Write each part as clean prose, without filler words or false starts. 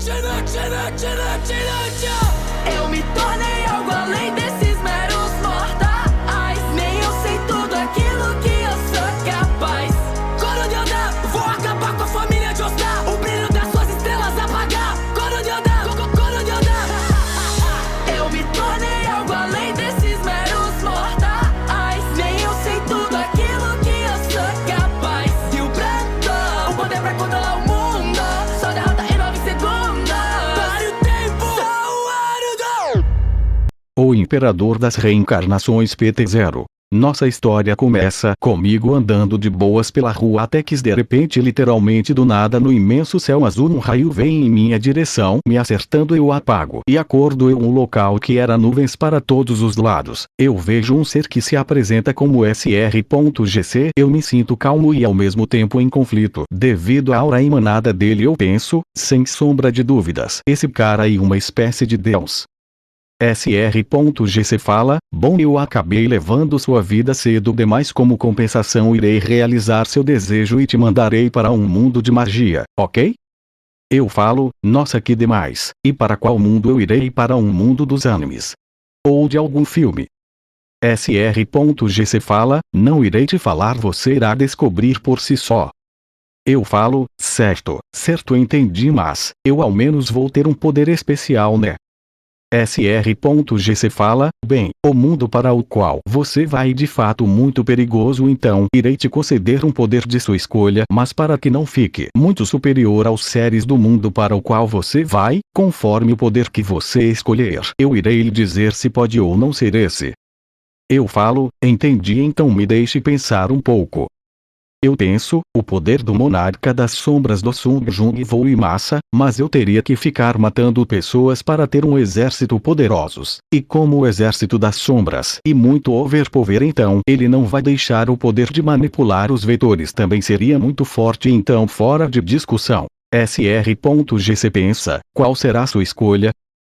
Eu me tornei algo além desses meros mortais. Nem eu sei tudo aquilo que eu sou capaz. Coro de Odã, vou acabar com a família de Ostar. O brilho das suas estrelas apagar. Coro de Odã, coro de Odã. Eu me tornei algo além desses meros mortais. Nem eu sei tudo aquilo que eu sou capaz. E o Brandon, o poder pra controlar o mundo. Só derrota em 9 segundos. Pare o tempo. O Imperador das Reencarnações PT0. Nossa história começa comigo andando de boas pela rua até que de repente, literalmente do nada, no imenso céu azul, um raio vem em minha direção, me acertando. Eu apago e acordo em um local que era nuvens para todos os lados. Eu vejo um ser que se apresenta como SR.GC. Eu me sinto calmo e ao mesmo tempo em conflito. Devido à aura emanada dele, eu penso, sem sombra de dúvidas, esse cara é uma espécie de Deus. SR.GC fala: bom, eu acabei levando sua vida cedo demais. Como compensação, irei realizar seu desejo e te mandarei para um mundo de magia, ok? Eu falo: nossa, que demais. E para qual mundo eu irei? Para um mundo dos animes. Ou de algum filme. SR.GC fala: não irei te falar, você irá descobrir por si só. Eu falo: certo, entendi, mas eu ao menos vou ter um poder especial, né? SR.GC fala: bem, o mundo para o qual você vai é de fato muito perigoso, então irei te conceder um poder de sua escolha, mas para que não fique muito superior aos seres do mundo para o qual você vai, conforme o poder que você escolher, eu irei lhe dizer se pode ou não ser esse. Eu falo: entendi, então me deixe pensar um pouco. Eu penso, o poder do monarca das sombras do Sung Jung voo em massa, mas eu teria que ficar matando pessoas para ter um exército poderosos. E como o exército das sombras e muito overpower, então ele não vai deixar o poder de manipular os vetores, também seria muito forte, então fora de discussão. SR.GC pensa: qual será sua escolha?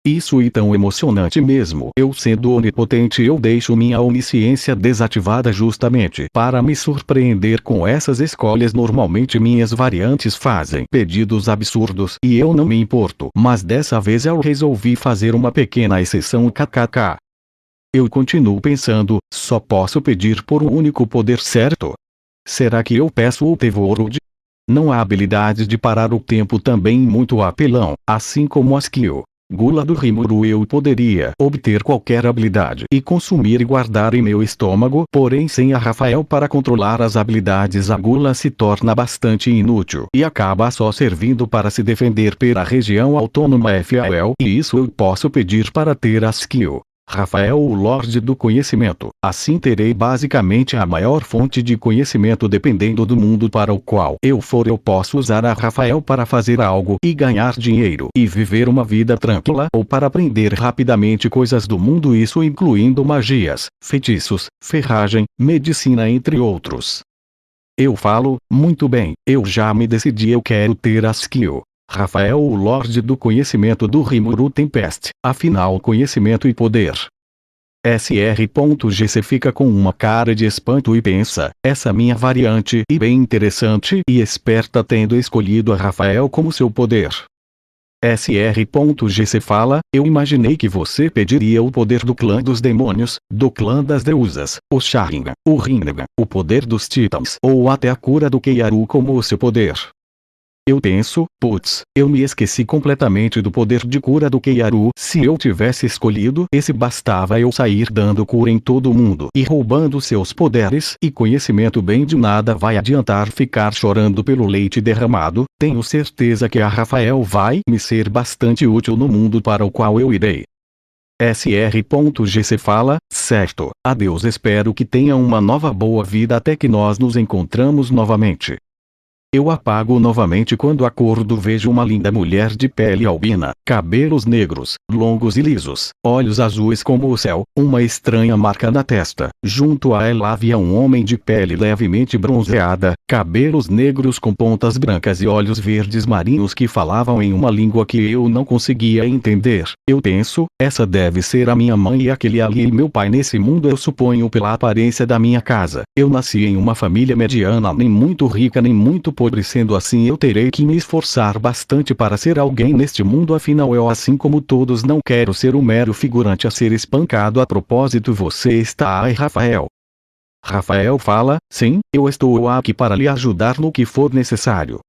Isso é tão emocionante mesmo. Eu, sendo onipotente, eu deixo minha onisciência desativada justamente para me surpreender com essas escolhas. Normalmente minhas variantes fazem pedidos absurdos e eu não me importo, mas dessa vez eu resolvi fazer uma pequena exceção. KKK. Eu continuo pensando, só posso pedir por um único poder, certo? Será que eu peço o Tevorud? Não há habilidades de parar o tempo também muito apelão, assim como as Kyo. Gula do Rimuru. Eu poderia obter qualquer habilidade e consumir e guardar em meu estômago, porém sem a Rafael para controlar as habilidades, a gula se torna bastante inútil e acaba só servindo para se defender pela região autônoma FAL, e isso eu posso pedir para ter as Kyo. Rafael, o Lorde do Conhecimento. Assim terei basicamente a maior fonte de conhecimento. Dependendo do mundo para o qual eu for, eu posso usar a Rafael para fazer algo e ganhar dinheiro e viver uma vida tranquila, ou para aprender rapidamente coisas do mundo, isso incluindo magias, feitiços, ferragem, medicina, entre outros. Eu falo: muito bem, eu já me decidi, eu quero ter as Kyo. Rafael, o Lorde do Conhecimento do Rimuru Tempest, afinal conhecimento e poder. SR.GC fica com uma cara de espanto e pensa: essa minha variante e bem interessante e esperta, tendo escolhido a Rafael como seu poder. SR.GC fala: eu imaginei que você pediria o poder do clã dos demônios, do clã das deusas, o Sharingan, o Rinnegan, o poder dos titãs, ou até a cura do Keiaru como o seu poder. Eu penso: putz, eu me esqueci completamente do poder de cura do Keiaru. Se eu tivesse escolhido esse, bastava eu sair dando cura em todo mundo e roubando seus poderes e conhecimento. Bem, de nada vai adiantar ficar chorando pelo leite derramado. Tenho certeza que a Rafael vai me ser bastante útil no mundo para o qual eu irei. SR.GC fala: certo, adeus, espero que tenha uma nova boa vida até que nós nos encontramos novamente. Eu apago novamente quando acordo, vejo uma linda mulher de pele albina, cabelos negros, longos e lisos, olhos azuis como o céu, uma estranha marca na testa. Junto a ela havia um homem de pele levemente bronzeada, cabelos negros com pontas brancas e olhos verdes marinhos que falavam em uma língua que eu não conseguia entender. Eu penso, essa deve ser a minha mãe e aquele ali meu pai nesse mundo, eu suponho, pela aparência da minha casa. Eu nasci em uma família mediana, nem muito rica nem muito pobre, sendo assim eu terei que me esforçar bastante para ser alguém neste mundo, afinal eu, assim como todos, não quero ser um mero figurante a ser espancado a propósito. Você está aí, Rafael? Rafael fala, sim, eu estou aqui para lhe ajudar no que for necessário.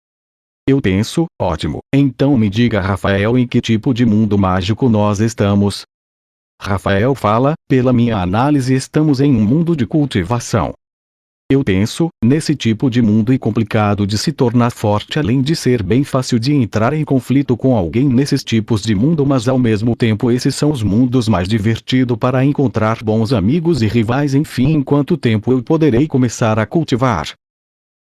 Eu penso, ótimo, então me diga, Rafael, em que tipo de mundo mágico nós estamos? Rafael fala, pela minha análise estamos em um mundo de cultivação. Eu penso, nesse tipo de mundo e complicado de se tornar forte, além de ser bem fácil de entrar em conflito com alguém nesses tipos de mundo, mas ao mesmo tempo esses são os mundos mais divertidos para encontrar bons amigos e rivais. Enfim, em quanto tempo eu poderei começar a cultivar?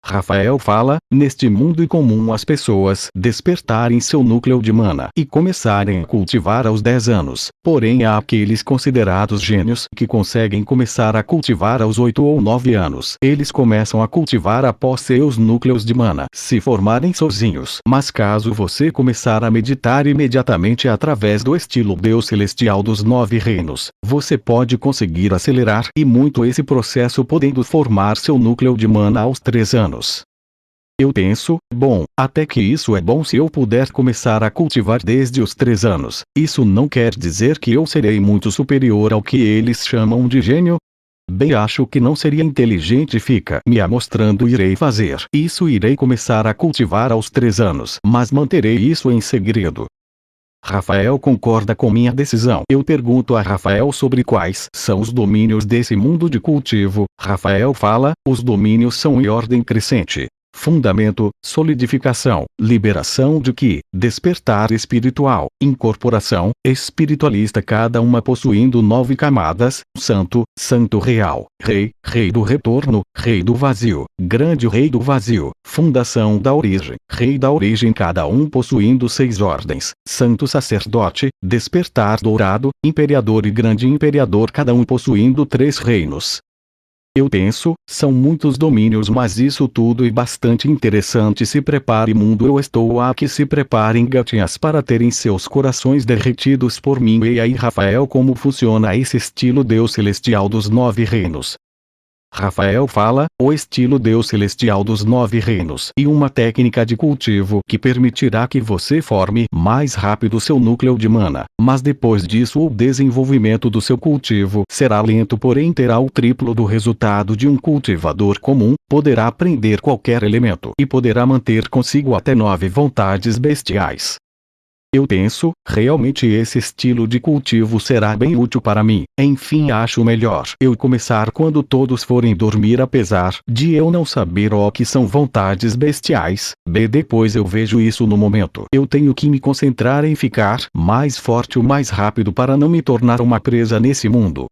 Rafael fala, neste mundo é comum as pessoas despertarem seu núcleo de mana e começarem a cultivar aos 10 anos, porém há aqueles considerados gênios que conseguem começar a cultivar aos 8 ou 9 anos. Eles começam a cultivar após seus núcleos de mana se formarem sozinhos. Mas caso você começar a meditar imediatamente através do estilo Deus Celestial dos 9 reinos, você pode conseguir acelerar e muito esse processo, podendo formar seu núcleo de mana aos 3 anos. Eu penso, bom, até que isso é bom se eu puder começar a cultivar desde os 3 anos. Isso não quer dizer que eu serei muito superior ao que eles chamam de gênio? Bem, acho que não seria inteligente fica me mostrando. Irei fazer isso, irei começar a cultivar aos 3 anos, mas manterei isso em segredo. Rafael concorda com minha decisão. Eu pergunto a Rafael sobre quais são os domínios desse mundo de cultivo. Rafael fala, os domínios são em ordem crescente: fundamento, solidificação, liberação de ki, despertar espiritual, incorporação, espiritualista, cada uma possuindo 9 camadas: santo, santo real, rei, rei do retorno, rei do vazio, grande rei do vazio, fundação da origem, rei da origem, cada um possuindo 6 ordens: santo sacerdote, despertar dourado, imperador e grande imperador, cada um possuindo 3 reinos. Eu penso, são muitos domínios, mas isso tudo é bastante interessante. Se prepare, mundo, eu estou aqui. Se preparem, gatinhas, para terem seus corações derretidos por mim. E aí, Rafael, como funciona esse estilo Deus Celestial dos 9 reinos? Rafael fala, o estilo Deus Celestial dos 9 reinos e uma técnica de cultivo que permitirá que você forme mais rápido seu núcleo de mana, mas depois disso o desenvolvimento do seu cultivo será lento, porém terá o triplo do resultado de um cultivador comum, poderá aprender qualquer elemento e poderá manter consigo até 9 vontades bestiais. Eu penso, realmente esse estilo de cultivo será bem útil para mim. Enfim, acho melhor eu começar quando todos forem dormir, apesar de eu não saber o que são vontades bestiais. Depois eu vejo isso no momento. Eu tenho que me concentrar em ficar mais forte o mais rápido para não me tornar uma presa nesse mundo.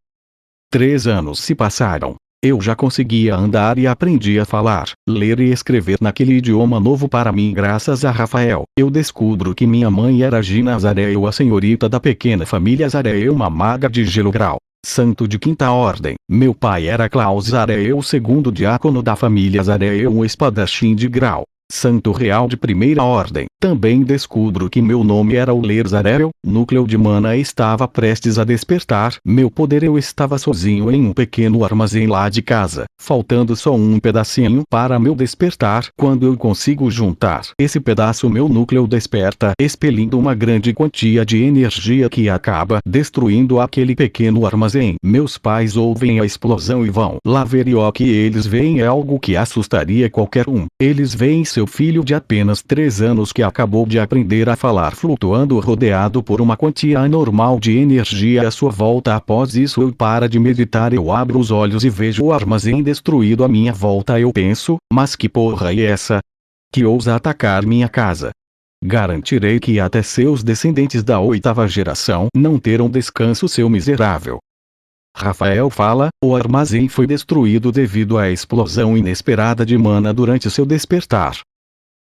3 anos se passaram. Eu já conseguia andar e aprendi a falar, ler e escrever naquele idioma novo para mim graças a Rafael. Eu descubro que minha mãe era Gina Azarel, a senhorita da pequena família Azarel, uma maga de gelo grau, santo de 5ª ordem. Meu pai era Klaus Azarel, segundo diácono da família Azarel, um espadachim de grau, santo real de 1ª ordem. Também descubro que meu nome era Uller Zarel, núcleo de mana estava prestes a despertar meu poder. Eu estava sozinho em um pequeno armazém lá de casa, faltando só um pedacinho para meu despertar. Quando eu consigo juntar esse pedaço, meu núcleo desperta, expelindo uma grande quantia de energia que acaba destruindo aquele pequeno armazém. Meus pais ouvem a explosão e vão lá ver, e o que eles veem é algo que assustaria qualquer um. Eles veem seu filho de apenas 3 anos que acabou de aprender a falar flutuando rodeado por uma quantia anormal de energia à sua volta. Após isso eu paro de meditar, eu abro os olhos e vejo o armazém destruído à minha volta. Eu penso, mas que porra é essa? Que ousa atacar minha casa? Garantirei que até seus descendentes da 8ª geração não terão descanso, seu miserável. Rafael fala, o armazém foi destruído devido à explosão inesperada de mana durante seu despertar.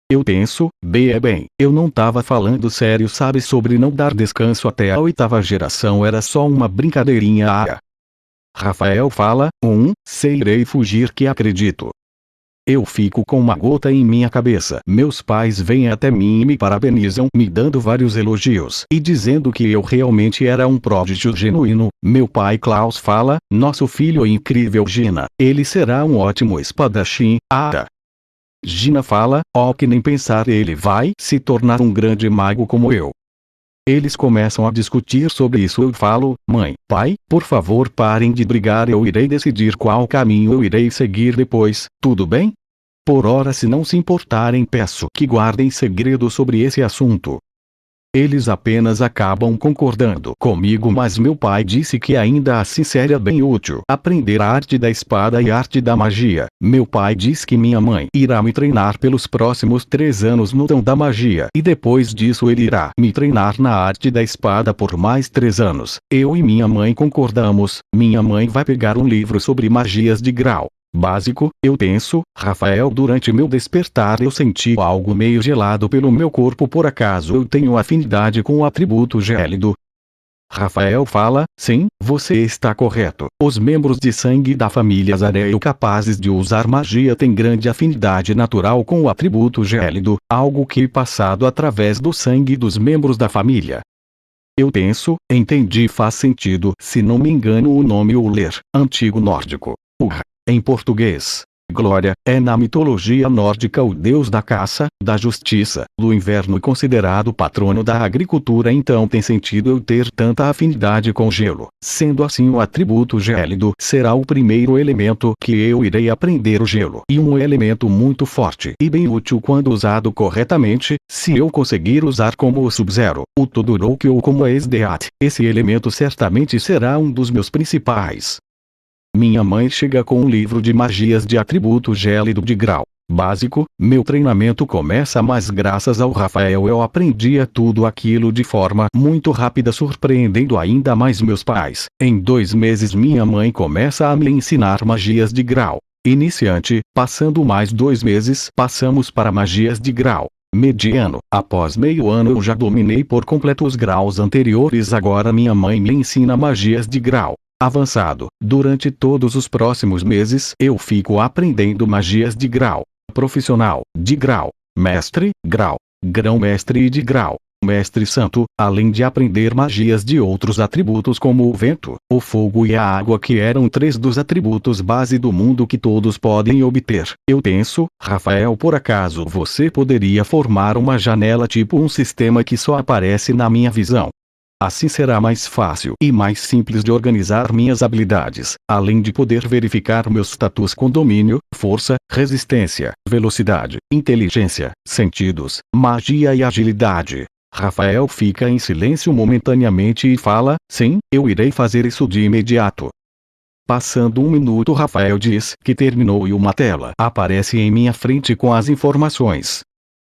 Eu penso, bem, eu não tava falando sério, sabe, sobre não dar descanso até a 8ª geração, era só uma brincadeirinha. Rafael fala, sei, irei fugir que acredito. Eu fico com uma gota em minha cabeça. Meus pais vêm até mim e me parabenizam, me dando vários elogios e dizendo que eu realmente era um prodígio genuíno. Meu pai Klaus fala, nosso filho é incrível, Gina. Ele será um ótimo espadachim. Gina fala, que nem pensar, ele vai se tornar um grande mago como eu. Eles começam a discutir sobre isso. Eu falo, mãe, pai, por favor parem de brigar, eu irei decidir qual caminho eu irei seguir depois, tudo bem? Por ora, se não se importarem, peço que guardem segredo sobre esse assunto. Eles apenas acabam concordando comigo, mas meu pai disse que ainda assim seria bem útil aprender a arte da espada e a arte da magia. Meu pai diz que minha mãe irá me treinar pelos próximos 3 anos no dom da magia e depois disso ele irá me treinar na arte da espada por mais 3 anos. Eu e minha mãe concordamos. Minha mãe vai pegar um livro sobre magias de grau básico. Eu penso, Rafael, durante meu despertar eu senti algo meio gelado pelo meu corpo, por acaso eu tenho afinidade com o atributo gélido? Rafael fala, sim, você está correto. Os membros de sangue da família Zarel capazes de usar magia têm grande afinidade natural com o atributo gélido, algo que é passado através do sangue dos membros da família. Eu penso, entendi, faz sentido. Se não me engano, o nome Uller, antigo nórdico, em português, Glória, é na mitologia nórdica o deus da caça, da justiça, do inverno e considerado patrono da agricultura. Então tem sentido eu ter tanta afinidade com gelo. Sendo assim, o atributo gélido será o primeiro elemento que eu irei aprender, o gelo. E um elemento muito forte e bem útil quando usado corretamente. Se eu conseguir usar como o Sub-Zero, o Todoroki ou como a Esdeath, esse elemento certamente será um dos meus principais. Minha mãe chega com um livro de magias de atributo gélido de grau básico. Meu treinamento começa, mas graças ao Rafael eu aprendia tudo aquilo de forma muito rápida, surpreendendo ainda mais meus pais. Em 2 meses minha mãe começa a me ensinar magias de grau iniciante. Passando mais 2 meses, passamos para magias de grau mediano. Após meio ano eu já dominei por completo os graus anteriores. Agora minha mãe me ensina magias de grau avançado. Durante todos os próximos meses eu fico aprendendo magias de grau profissional, de grau mestre, grau grão-mestre e de grau mestre santo, além de aprender magias de outros atributos como o vento, o fogo e a água, que eram 3 dos atributos base do mundo que todos podem obter. Eu penso, Rafael, por acaso você poderia formar uma janela, tipo um sistema que só aparece na minha visão? Assim será mais fácil e mais simples de organizar minhas habilidades, além de poder verificar meus status com domínio, força, resistência, velocidade, inteligência, sentidos, magia e agilidade. Rafael fica em silêncio momentaneamente e fala, sim, eu irei fazer isso de imediato. Passando 1 minuto, Rafael diz que terminou e uma tela aparece em minha frente com as informações.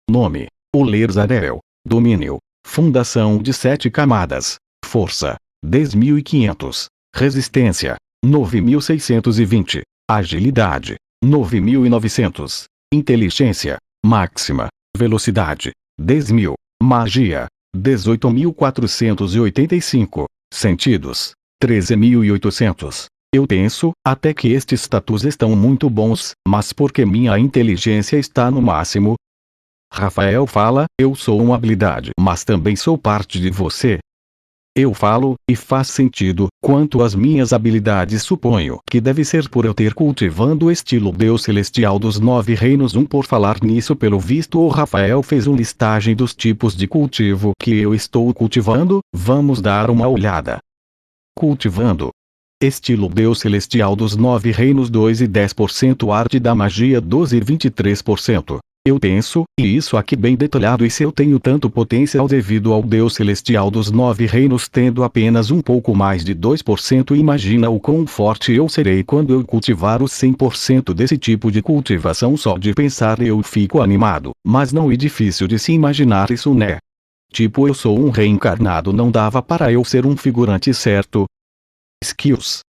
Nome: Uller Zarel. Domínio: Fundação de 7 camadas. Força: 10.500. Resistência: 9.620. Agilidade: 9.900. Inteligência máxima. Velocidade: 10.000. Magia: 18.485. Sentidos: 13.800. Eu penso, até que estes status estão muito bons, mas porque minha inteligência está no máximo? Rafael fala, eu sou uma habilidade, mas também sou parte de você. Eu falo, e faz sentido, quanto às minhas habilidades suponho que deve ser por eu ter cultivando o estilo Deus Celestial dos 9 reinos. Por falar nisso, pelo visto o Rafael fez uma listagem dos tipos de cultivo que eu estou cultivando. Vamos dar uma olhada. Cultivando estilo Deus Celestial dos 9 reinos 2 e 10%, arte da magia 12 e 23%. Eu penso, e isso aqui bem detalhado, e se eu tenho tanto potencial devido ao Deus Celestial dos 9 reinos tendo apenas um pouco mais de 2%, imagina o quão forte eu serei quando eu cultivar os 100% desse tipo de cultivação. Só de pensar eu fico animado, mas não é difícil de se imaginar isso, né? Tipo, eu sou um reencarnado, não dava para eu ser um figurante, certo? Skills: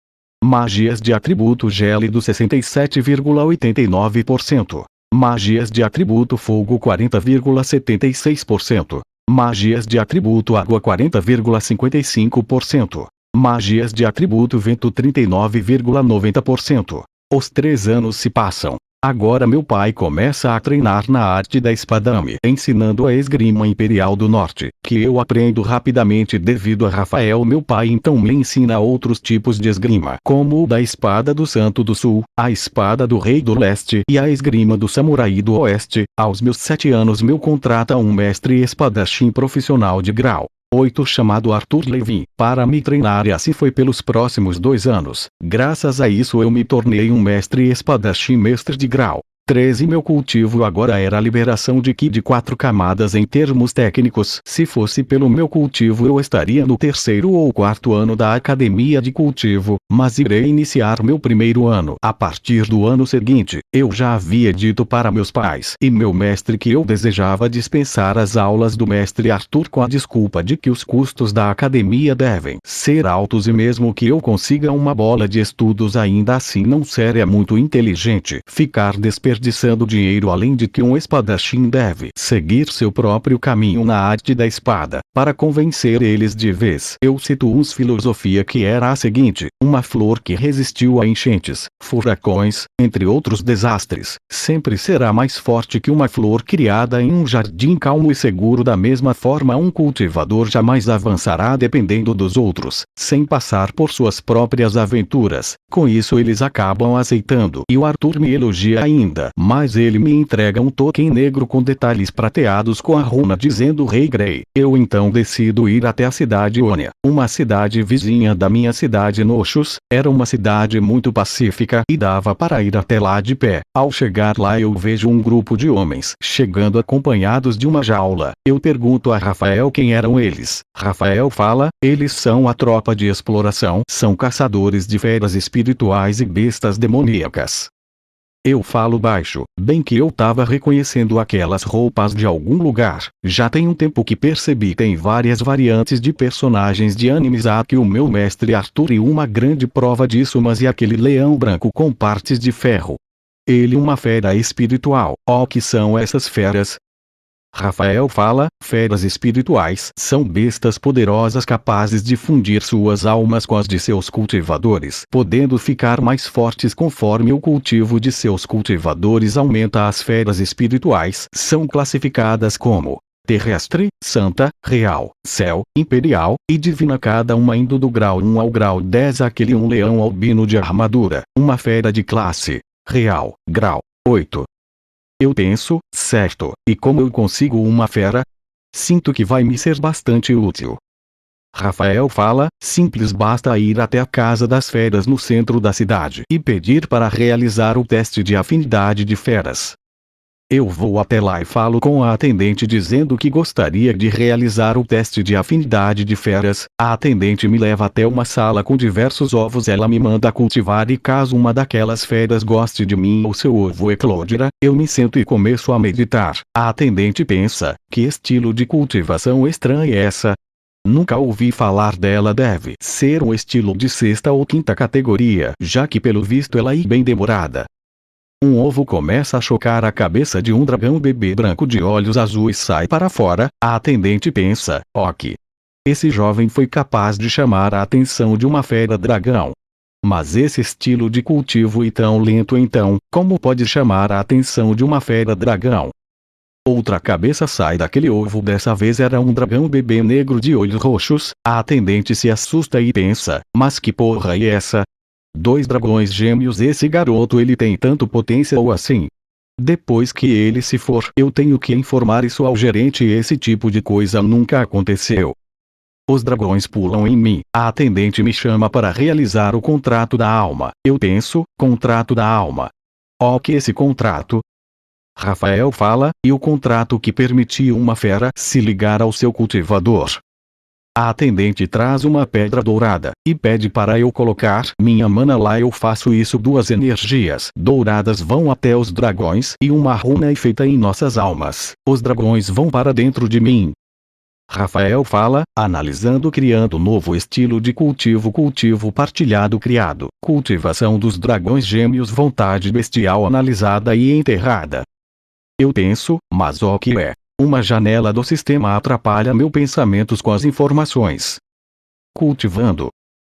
magias de atributo gélido 67,89%. Magias de atributo fogo 40,76%. Magias de atributo água 40,55%. Magias de atributo vento 39,90%. Os 3 anos se passam. Agora meu pai começa a treinar na arte da espadame, ensinando a esgrima imperial do norte, que eu aprendo rapidamente devido a Rafael. Meu pai então me ensina outros tipos de esgrima, como o da espada do Santo do Sul, a espada do Rei do Leste e a esgrima do Samurai do Oeste. Aos meus 7 anos meu contrata um mestre espadachim profissional de grau 8 chamado Arthur Levin, para me treinar, e assim foi pelos próximos 2 anos. Graças a isso eu me tornei um mestre espadachim mestre de grau 13. Meu cultivo agora era a liberação de Ki de 4 camadas em termos técnicos. Se fosse pelo meu cultivo eu estaria no 3º ou 4º ano da academia de cultivo, mas irei iniciar meu 1º ano. A partir do ano seguinte, eu já havia dito para meus pais e meu mestre que eu desejava dispensar as aulas do mestre Arthur com a desculpa de que os custos da academia devem ser altos, e mesmo que eu consiga uma bola de estudos ainda assim não seria muito inteligente ficar desperdiçando dinheiro, além de que um espadachim deve seguir seu próprio caminho na arte da espada, para convencer eles de vez. Eu cito uma filosofia que era a seguinte: uma flor que resistiu a enchentes, furacões, entre outros desastres, sempre será mais forte que uma flor criada em um jardim calmo e seguro. Da mesma forma, um cultivador jamais avançará dependendo dos outros, sem passar por suas próprias aventuras. Com isso eles acabam aceitando. E o Arthur me elogia ainda, mas ele me entrega um token negro com detalhes prateados com a runa dizendo Rei Grey. Eu então decido ir até a cidade Ônia, uma cidade vizinha da minha cidade Noxus. Era uma cidade muito pacífica e dava para ir até lá de pé. Ao chegar lá eu vejo um grupo de homens chegando acompanhados de uma jaula. Eu pergunto a Rafael quem eram eles. Rafael fala: eles são a tropa de exploração, são caçadores de feras espirituais e bestas demoníacas. Eu falo baixo, bem que eu tava reconhecendo aquelas roupas de algum lugar. Já tem um tempo que percebi, tem várias variantes de personagens de animes que o meu mestre Arthur, e uma grande prova disso, mas e aquele leão branco com partes de ferro? Ele uma fera espiritual. O que são essas feras? Rafael fala: feras espirituais são bestas poderosas capazes de fundir suas almas com as de seus cultivadores, podendo ficar mais fortes conforme o cultivo de seus cultivadores aumenta. As feras espirituais são classificadas como terrestre, santa, real, céu, imperial e divina, cada uma indo do grau 1 ao grau 10. Aquele um leão albino de armadura, uma fera de classe real, grau 8. Eu penso, certo, e como eu consigo uma fera? Sinto que vai me ser bastante útil. Rafael fala: simples, basta ir até a casa das feras no centro da cidade e pedir para realizar o teste de afinidade de feras. Eu vou até lá e falo com a atendente dizendo que gostaria de realizar o teste de afinidade de feras. A atendente me leva até uma sala com diversos ovos. Ela me manda cultivar, e caso uma daquelas feras goste de mim ou seu ovo eclodirá, eu me sento e começo a meditar. A atendente pensa: que estilo de cultivação estranha é essa? Nunca ouvi falar dela. Deve ser um estilo de 6ª ou 5ª categoria, já que pelo visto ela é bem demorada. Um ovo começa a chocar a cabeça de um dragão bebê branco de olhos azuis, sai para fora. A atendente pensa: ok, esse jovem foi capaz de chamar a atenção de uma fera dragão. Mas esse estilo de cultivo é tão lento, então, como pode chamar a atenção de uma fera dragão? Outra cabeça sai daquele ovo, dessa vez era um dragão bebê negro de olhos roxos. A atendente se assusta e pensa: mas que porra é essa? 2 dragões gêmeos, esse garoto ele tem tanto potencial assim? Depois que ele se for, eu tenho que informar isso ao gerente. Esse tipo de coisa nunca aconteceu. Os dragões pulam em mim. A atendente me chama para realizar o contrato da alma. Eu penso: contrato da alma? O que é esse contrato? Rafael fala: e o contrato que permitia uma fera se ligar ao seu cultivador. A atendente traz uma pedra dourada e pede para eu colocar minha mana lá. Eu faço isso. 2 energias douradas vão até os dragões e uma runa é feita em nossas almas. Os dragões vão para dentro de mim. Rafael fala: analisando, criando novo estilo de cultivo, cultivo partilhado criado, cultivação dos dragões gêmeos, vontade bestial analisada e enterrada. Eu penso, mas o que é? Uma janela do sistema atrapalha meus pensamentos com as informações. Cultivando.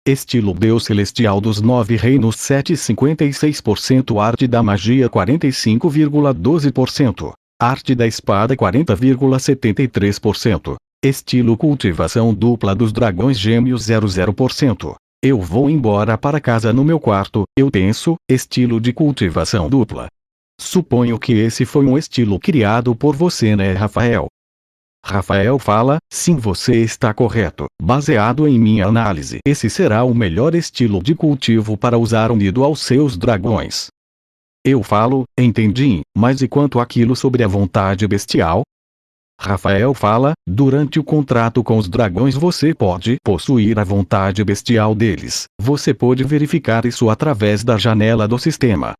Estilo Deus Celestial dos 9 Reinos 7,56%. Arte da Magia 45,12%. Arte da Espada 40,73%. Estilo Cultivação Dupla dos Dragões Gêmeos 00%. Eu vou embora para casa no meu quarto, eu penso, estilo de cultivação dupla. Suponho que esse foi um estilo criado por você, né, Rafael? Rafael fala, sim, você está correto. Baseado em minha análise, esse será o melhor estilo de cultivo para usar unido aos seus dragões. Eu falo, entendi, mas e quanto àquilo sobre a vontade bestial? Rafael fala, durante o contrato com os dragões você pode possuir a vontade bestial deles. Você pode verificar isso através da janela do sistema.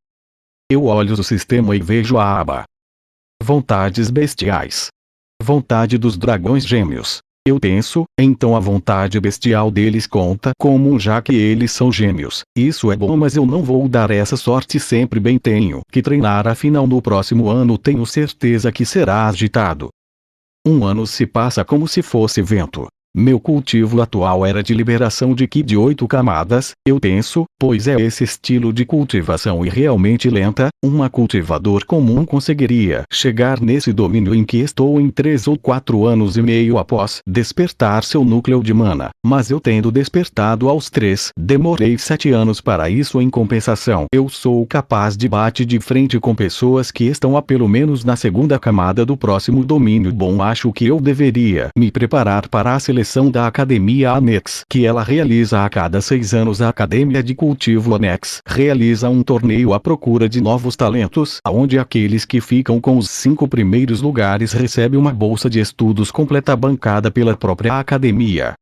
Eu olho o sistema e vejo a aba Vontades Bestiais. Vontade dos Dragões Gêmeos. Eu penso, então a vontade bestial deles conta como um, já que eles são gêmeos. Isso é bom, mas eu não vou dar essa sorte sempre. Bem, tenho que treinar, afinal no próximo ano tenho certeza que será agitado. Um ano se passa como se fosse vento. Meu cultivo atual era de liberação de Ki de 8 camadas, eu penso, pois é esse estilo de cultivação e realmente lenta, uma cultivador comum conseguiria chegar nesse domínio em que estou em 3 ou 4 anos e meio após despertar seu núcleo de mana, mas eu tendo despertado aos 3, demorei 7 anos para isso. Em compensação, eu sou capaz de bate de frente com pessoas que estão a pelo menos na segunda camada do próximo domínio. Bom, acho que eu deveria me preparar para a seleção da Academia Anex, que ela realiza a cada 6 anos. A Academia de Cultivo Anex realiza um torneio à procura de novos talentos, onde aqueles que ficam com os 5 primeiros lugares recebem uma bolsa de estudos completa bancada pela própria academia.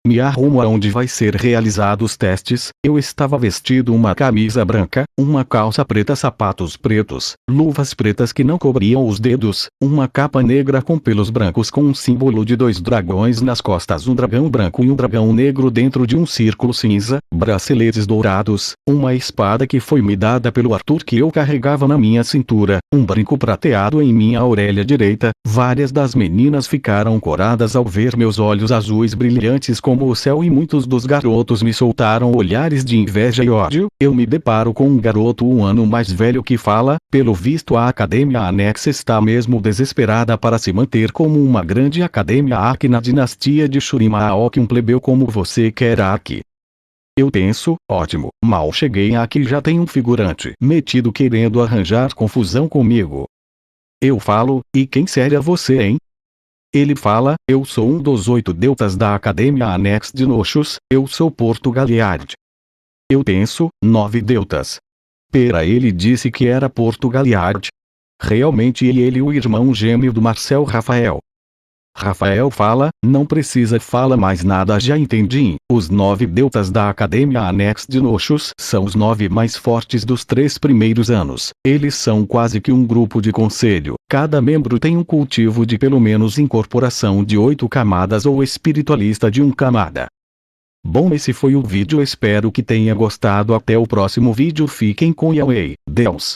Me arrumo aonde vai ser realizados os testes. Eu estava vestido uma camisa branca, uma calça preta, sapatos pretos, luvas pretas que não cobriam os dedos, uma capa negra com pelos brancos com um símbolo de 2 dragões nas costas, um dragão branco e um dragão negro dentro de um círculo cinza, braceletes dourados, uma espada que foi me dada pelo Arthur que eu carregava na minha cintura, um brinco prateado em minha orelha direita. Várias das meninas ficaram coradas ao ver meus olhos azuis brilhantes como o céu, e muitos dos garotos me soltaram olhares de inveja e ódio. Eu me deparo com um garoto 1 ano mais velho que fala, pelo visto a Academia Anex está mesmo desesperada para se manter como uma grande academia aqui na dinastia de Shurima Aoki. Um plebeu como você quer aqui. Eu penso, ótimo, mal cheguei aqui já tem um figurante metido querendo arranjar confusão comigo. Eu falo, e quem seria você, hein? Ele fala, eu sou um dos 8 deltas da Academia Anex de Noxus, eu sou Porto Galliard. Eu penso, 9 deltas. Pera, ele disse que era Porto Galliard. Realmente, e ele o irmão gêmeo do Marcel Rafael. Rafael fala, não precisa fala mais nada, já entendi. Os 9 deltas da Academia Anex de Noxus são os 9 mais fortes dos 3 primeiros anos. Eles são quase que um grupo de conselho. Cada membro tem um cultivo de pelo menos incorporação de 8 camadas ou espiritualista de 1 camada. Bom, esse foi o vídeo, espero que tenha gostado. Até o próximo vídeo, fiquem com Yahweh, Deus.